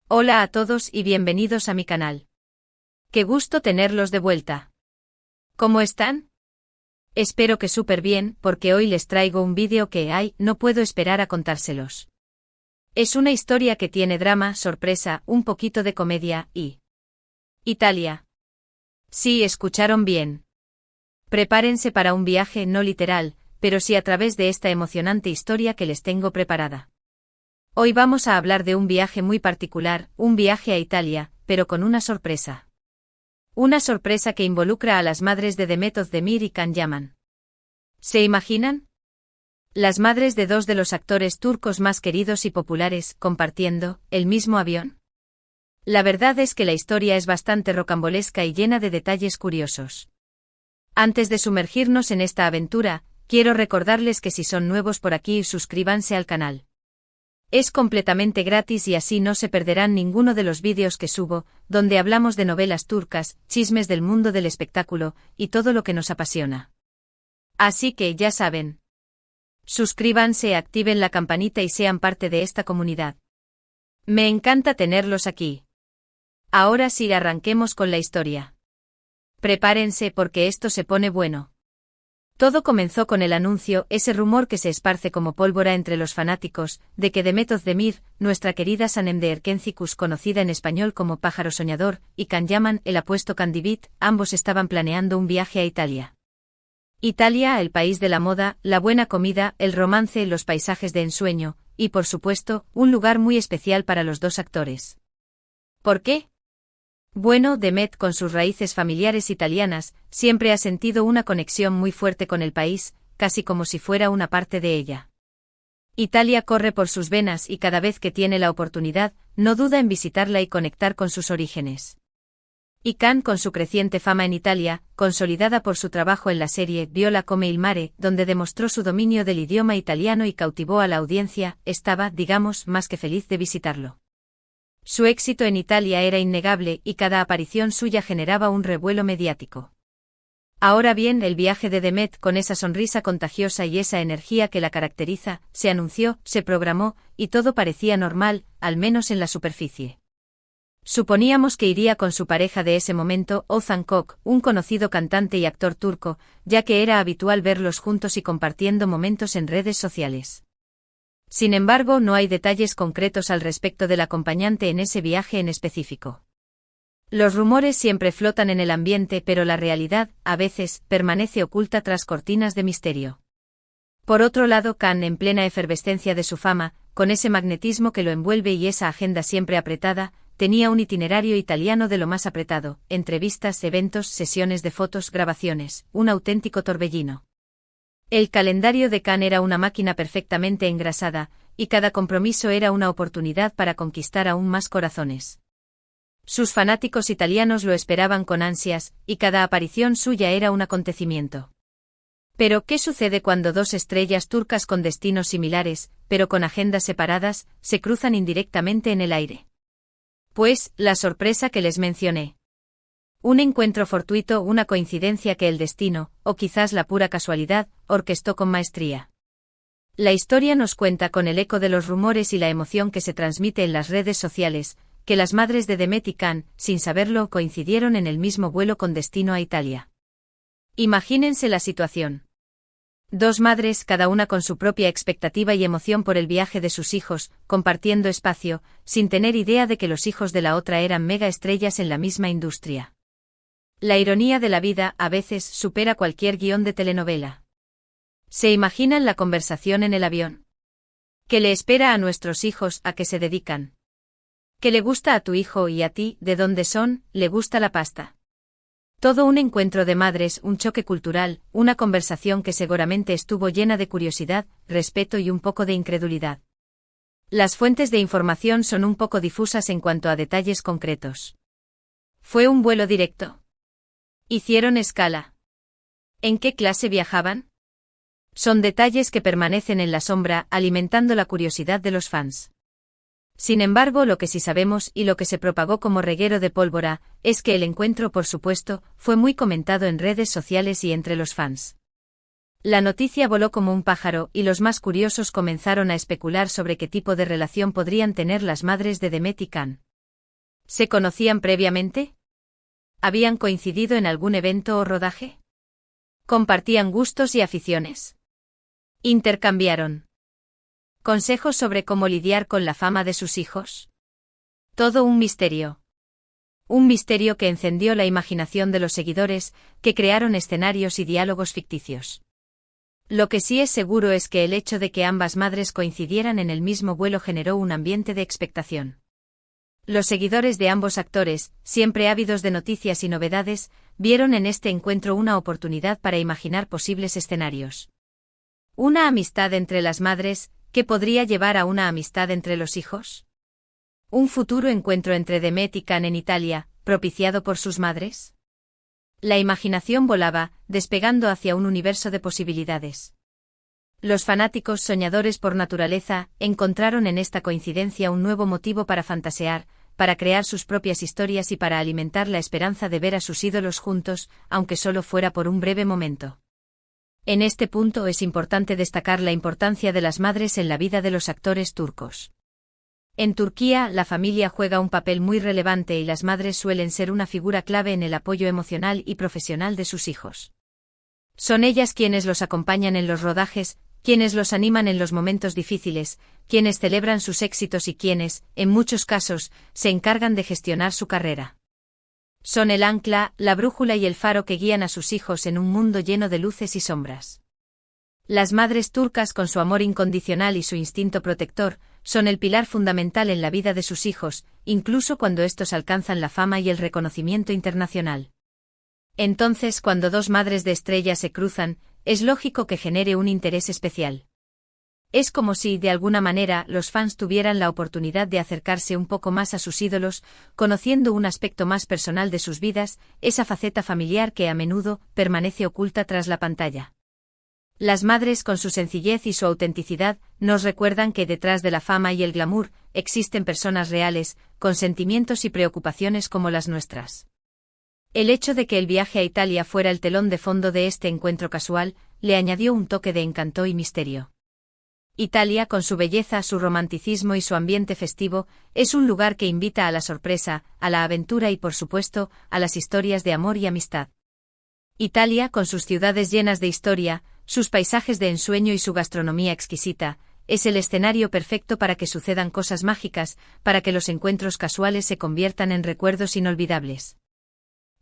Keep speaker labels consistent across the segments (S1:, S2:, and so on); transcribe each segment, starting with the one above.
S1: Hola a todos y bienvenidos a mi canal. Qué gusto tenerlos de vuelta. ¿Cómo están? Espero que súper bien, porque hoy les traigo un vídeo que no puedo esperar a contárselos. Es una historia que tiene drama, sorpresa, un poquito de comedia y... Italia. Sí, escucharon bien. Prepárense para un viaje no literal, pero sí a través de esta emocionante historia que les tengo preparada. Hoy vamos a hablar de un viaje muy particular, un viaje a Italia, pero con una sorpresa. Una sorpresa que involucra a las madres de Demet Özdemir y Can Yaman. ¿Se imaginan? Las madres de dos de los actores turcos más queridos y populares, compartiendo el mismo avión. La verdad es que la historia es bastante rocambolesca y llena de detalles curiosos. Antes de sumergirnos en esta aventura, quiero recordarles que si son nuevos por aquí, suscríbanse al canal. Es completamente gratis y así no se perderán ninguno de los vídeos que subo, donde hablamos de novelas turcas, chismes del mundo del espectáculo, y todo lo que nos apasiona. Así que ya saben. Suscríbanse, activen la campanita y sean parte de esta comunidad. Me encanta tenerlos aquí. Ahora sí, arranquemos con la historia. Prepárense porque esto se pone bueno. Todo comenzó con el anuncio, ese rumor que se esparce como pólvora entre los fanáticos, de que Demet Özdemir, nuestra querida Sanem de Erkencikus, conocida en español como Pájaro Soñador, y Can Yaman, el apuesto Candivit, ambos estaban planeando un viaje a Italia. Italia, el país de la moda, la buena comida, el romance, los paisajes de ensueño, y por supuesto, un lugar muy especial para los dos actores. ¿Por qué? Bueno, Demet, con sus raíces familiares italianas, siempre ha sentido una conexión muy fuerte con el país, casi como si fuera una parte de ella. Italia corre por sus venas y cada vez que tiene la oportunidad, no duda en visitarla y conectar con sus orígenes. Y Can, con su creciente fama en Italia, consolidada por su trabajo en la serie Viola come il mare, donde demostró su dominio del idioma italiano y cautivó a la audiencia, estaba, digamos, más que feliz de visitarlo. Su éxito en Italia era innegable y cada aparición suya generaba un revuelo mediático. Ahora bien, el viaje de Demet, con esa sonrisa contagiosa y esa energía que la caracteriza, se anunció, se programó, y todo parecía normal, al menos en la superficie. Suponíamos que iría con su pareja de ese momento, Ozan Kok, un conocido cantante y actor turco, ya que era habitual verlos juntos y compartiendo momentos en redes sociales. Sin embargo, no hay detalles concretos al respecto del acompañante en ese viaje en específico. Los rumores siempre flotan en el ambiente, pero la realidad, a veces, permanece oculta tras cortinas de misterio. Por otro lado, Can, en plena efervescencia de su fama, con ese magnetismo que lo envuelve y esa agenda siempre apretada, tenía un itinerario italiano de lo más apretado, entrevistas, eventos, sesiones de fotos, grabaciones, un auténtico torbellino. El calendario de Can era una máquina perfectamente engrasada, y cada compromiso era una oportunidad para conquistar aún más corazones. Sus fanáticos italianos lo esperaban con ansias, y cada aparición suya era un acontecimiento. Pero, ¿qué sucede cuando dos estrellas turcas con destinos similares, pero con agendas separadas, se cruzan indirectamente en el aire? Pues, la sorpresa que les mencioné. Un encuentro fortuito, una coincidencia que el destino, o quizás la pura casualidad, orquestó con maestría. La historia nos cuenta con el eco de los rumores y la emoción que se transmite en las redes sociales, que las madres de Demet y Can, sin saberlo, coincidieron en el mismo vuelo con destino a Italia. Imagínense la situación. Dos madres, cada una con su propia expectativa y emoción por el viaje de sus hijos, compartiendo espacio, sin tener idea de que los hijos de la otra eran mega estrellas en la misma industria. La ironía de la vida, a veces, supera cualquier guión de telenovela. ¿Se imaginan la conversación en el avión? ¿Qué le espera a nuestros hijos, a qué se dedican? ¿Qué le gusta a tu hijo y a ti, de dónde son, le gusta la pasta? Todo un encuentro de madres, un choque cultural, una conversación que seguramente estuvo llena de curiosidad, respeto y un poco de incredulidad. Las fuentes de información son un poco difusas en cuanto a detalles concretos. ¿Fue un vuelo directo? ¿Hicieron escala? ¿En qué clase viajaban? Son detalles que permanecen en la sombra, alimentando la curiosidad de los fans. Sin embargo, lo que sí sabemos y lo que se propagó como reguero de pólvora, es que el encuentro, por supuesto, fue muy comentado en redes sociales y entre los fans. La noticia voló como un pájaro y los más curiosos comenzaron a especular sobre qué tipo de relación podrían tener las madres de Demet y Can. ¿Se conocían previamente? ¿Habían coincidido en algún evento o rodaje? ¿Compartían gustos y aficiones? ¿Intercambiaron consejos sobre cómo lidiar con la fama de sus hijos? Todo un misterio. Un misterio que encendió la imaginación de los seguidores, que crearon escenarios y diálogos ficticios. Lo que sí es seguro es que el hecho de que ambas madres coincidieran en el mismo vuelo generó un ambiente de expectación. Los seguidores de ambos actores, siempre ávidos de noticias y novedades, vieron en este encuentro una oportunidad para imaginar posibles escenarios. ¿Una amistad entre las madres, que podría llevar a una amistad entre los hijos? ¿Un futuro encuentro entre Demet y Can en Italia, propiciado por sus madres? La imaginación volaba, despegando hacia un universo de posibilidades. Los fanáticos soñadores por naturaleza encontraron en esta coincidencia un nuevo motivo para fantasear, para crear sus propias historias y para alimentar la esperanza de ver a sus ídolos juntos, aunque solo fuera por un breve momento. En este punto es importante destacar la importancia de las madres en la vida de los actores turcos. En Turquía, la familia juega un papel muy relevante y las madres suelen ser una figura clave en el apoyo emocional y profesional de sus hijos. Son ellas quienes los acompañan en los rodajes, quienes los animan en los momentos difíciles, quienes celebran sus éxitos y quienes, en muchos casos, se encargan de gestionar su carrera. Son el ancla, la brújula y el faro que guían a sus hijos en un mundo lleno de luces y sombras. Las madres turcas, con su amor incondicional y su instinto protector, son el pilar fundamental en la vida de sus hijos, incluso cuando estos alcanzan la fama y el reconocimiento internacional. Entonces, cuando dos madres de estrella se cruzan, es lógico que genere un interés especial. Es como si, de alguna manera, los fans tuvieran la oportunidad de acercarse un poco más a sus ídolos, conociendo un aspecto más personal de sus vidas, esa faceta familiar que a menudo permanece oculta tras la pantalla. Las madres, con su sencillez y su autenticidad, nos recuerdan que detrás de la fama y el glamour, existen personas reales, con sentimientos y preocupaciones como las nuestras. El hecho de que el viaje a Italia fuera el telón de fondo de este encuentro casual, le añadió un toque de encanto y misterio. Italia, con su belleza, su romanticismo y su ambiente festivo, es un lugar que invita a la sorpresa, a la aventura y, por supuesto, a las historias de amor y amistad. Italia, con sus ciudades llenas de historia, sus paisajes de ensueño y su gastronomía exquisita, es el escenario perfecto para que sucedan cosas mágicas, para que los encuentros casuales se conviertan en recuerdos inolvidables.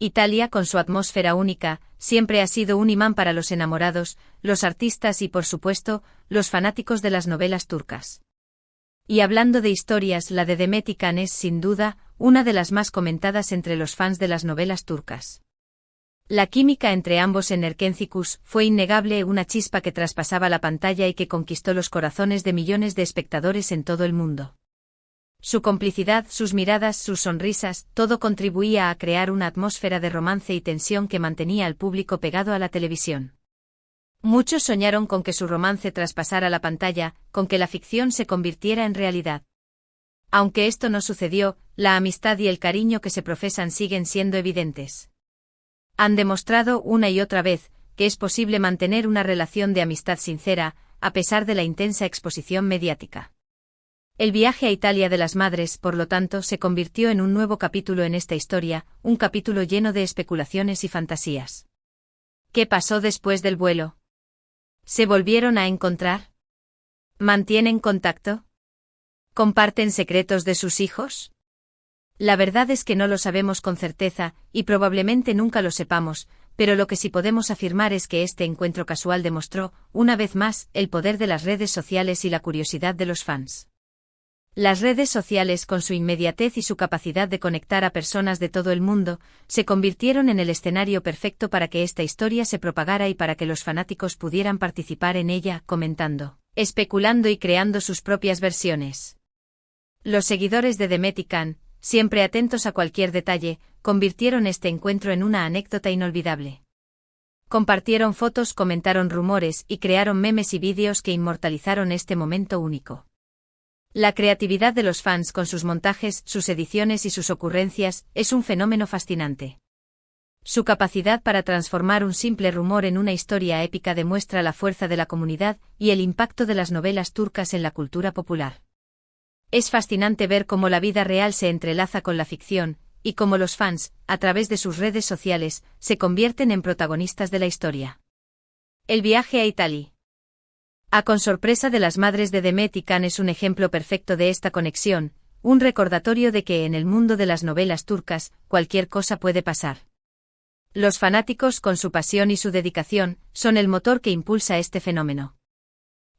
S1: Italia, con su atmósfera única, siempre ha sido un imán para los enamorados, los artistas y, por supuesto, los fanáticos de las novelas turcas. Y hablando de historias, la de Demet y Can es, sin duda, una de las más comentadas entre los fans de las novelas turcas. La química entre ambos en Erkencikus fue innegable, una chispa que traspasaba la pantalla y que conquistó los corazones de millones de espectadores en todo el mundo. Su complicidad, sus miradas, sus sonrisas, todo contribuía a crear una atmósfera de romance y tensión que mantenía al público pegado a la televisión. Muchos soñaron con que su romance traspasara la pantalla, con que la ficción se convirtiera en realidad. Aunque esto no sucedió, la amistad y el cariño que se profesan siguen siendo evidentes. Han demostrado una y otra vez que es posible mantener una relación de amistad sincera, a pesar de la intensa exposición mediática. El viaje a Italia de las madres, por lo tanto, se convirtió en un nuevo capítulo en esta historia, un capítulo lleno de especulaciones y fantasías. ¿Qué pasó después del vuelo? ¿Se volvieron a encontrar? ¿Mantienen contacto? ¿Comparten secretos de sus hijos? La verdad es que no lo sabemos con certeza, y probablemente nunca lo sepamos, pero lo que sí podemos afirmar es que este encuentro casual demostró, una vez más, el poder de las redes sociales y la curiosidad de los fans. Las redes sociales, con su inmediatez y su capacidad de conectar a personas de todo el mundo, se convirtieron en el escenario perfecto para que esta historia se propagara y para que los fanáticos pudieran participar en ella, comentando, especulando y creando sus propias versiones. Los seguidores de Demet y Can, siempre atentos a cualquier detalle, convirtieron este encuentro en una anécdota inolvidable. Compartieron fotos, comentaron rumores y crearon memes y vídeos que inmortalizaron este momento único. La creatividad de los fans con sus montajes, sus ediciones y sus ocurrencias es un fenómeno fascinante. Su capacidad para transformar un simple rumor en una historia épica demuestra la fuerza de la comunidad y el impacto de las novelas turcas en la cultura popular. Es fascinante ver cómo la vida real se entrelaza con la ficción, y cómo los fans, a través de sus redes sociales, se convierten en protagonistas de la historia. El viaje a Italia. Con sorpresa de las madres de Demet y Can es un ejemplo perfecto de esta conexión, un recordatorio de que en el mundo de las novelas turcas, cualquier cosa puede pasar. Los fanáticos, con su pasión y su dedicación, son el motor que impulsa este fenómeno.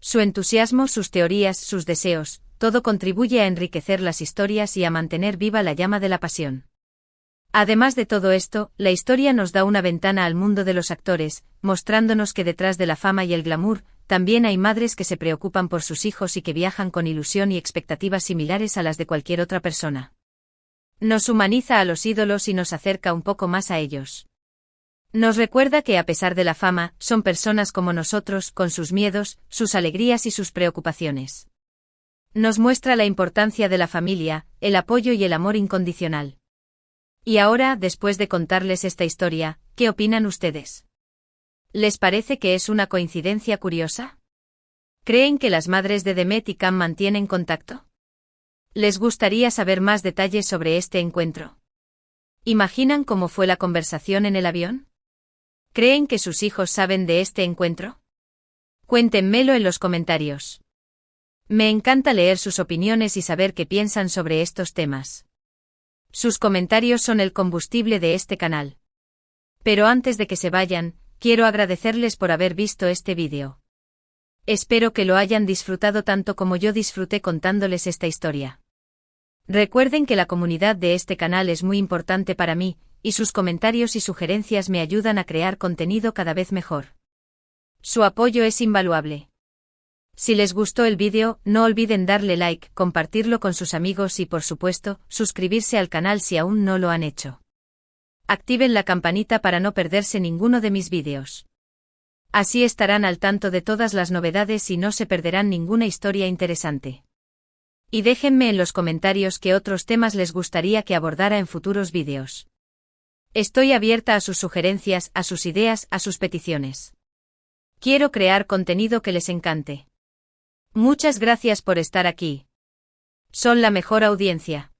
S1: Su entusiasmo, sus teorías, sus deseos, todo contribuye a enriquecer las historias y a mantener viva la llama de la pasión. Además de todo esto, la historia nos da una ventana al mundo de los actores, mostrándonos que detrás de la fama y el glamour, también hay madres que se preocupan por sus hijos y que viajan con ilusión y expectativas similares a las de cualquier otra persona. Nos humaniza a los ídolos y nos acerca un poco más a ellos. Nos recuerda que a pesar de la fama, son personas como nosotros, con sus miedos, sus alegrías y sus preocupaciones. Nos muestra la importancia de la familia, el apoyo y el amor incondicional. Y ahora, después de contarles esta historia, ¿qué opinan ustedes? ¿Les parece que es una coincidencia curiosa? ¿Creen que las madres de Demet y Can mantienen contacto? ¿Les gustaría saber más detalles sobre este encuentro? ¿Imaginan cómo fue la conversación en el avión? ¿Creen que sus hijos saben de este encuentro? Cuéntenmelo en los comentarios. Me encanta leer sus opiniones y saber qué piensan sobre estos temas. Sus comentarios son el combustible de este canal. Pero antes de que se vayan, quiero agradecerles por haber visto este vídeo. Espero que lo hayan disfrutado tanto como yo disfruté contándoles esta historia. Recuerden que la comunidad de este canal es muy importante para mí, y sus comentarios y sugerencias me ayudan a crear contenido cada vez mejor. Su apoyo es invaluable. Si les gustó el vídeo, no olviden darle like, compartirlo con sus amigos y por supuesto, suscribirse al canal si aún no lo han hecho. Activen la campanita para no perderse ninguno de mis vídeos. Así estarán al tanto de todas las novedades y no se perderán ninguna historia interesante. Y déjenme en los comentarios qué otros temas les gustaría que abordara en futuros vídeos. Estoy abierta a sus sugerencias, a sus ideas, a sus peticiones. Quiero crear contenido que les encante. Muchas gracias por estar aquí. Son la mejor audiencia.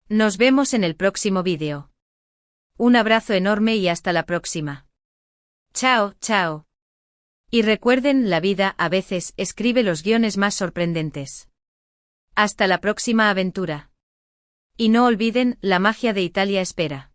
S1: Nos vemos en el próximo vídeo. Un abrazo enorme y hasta la próxima. Chao, chao. Y recuerden, la vida, a veces, escribe los guiones más sorprendentes. Hasta la próxima aventura. Y no olviden, la magia de Italia espera.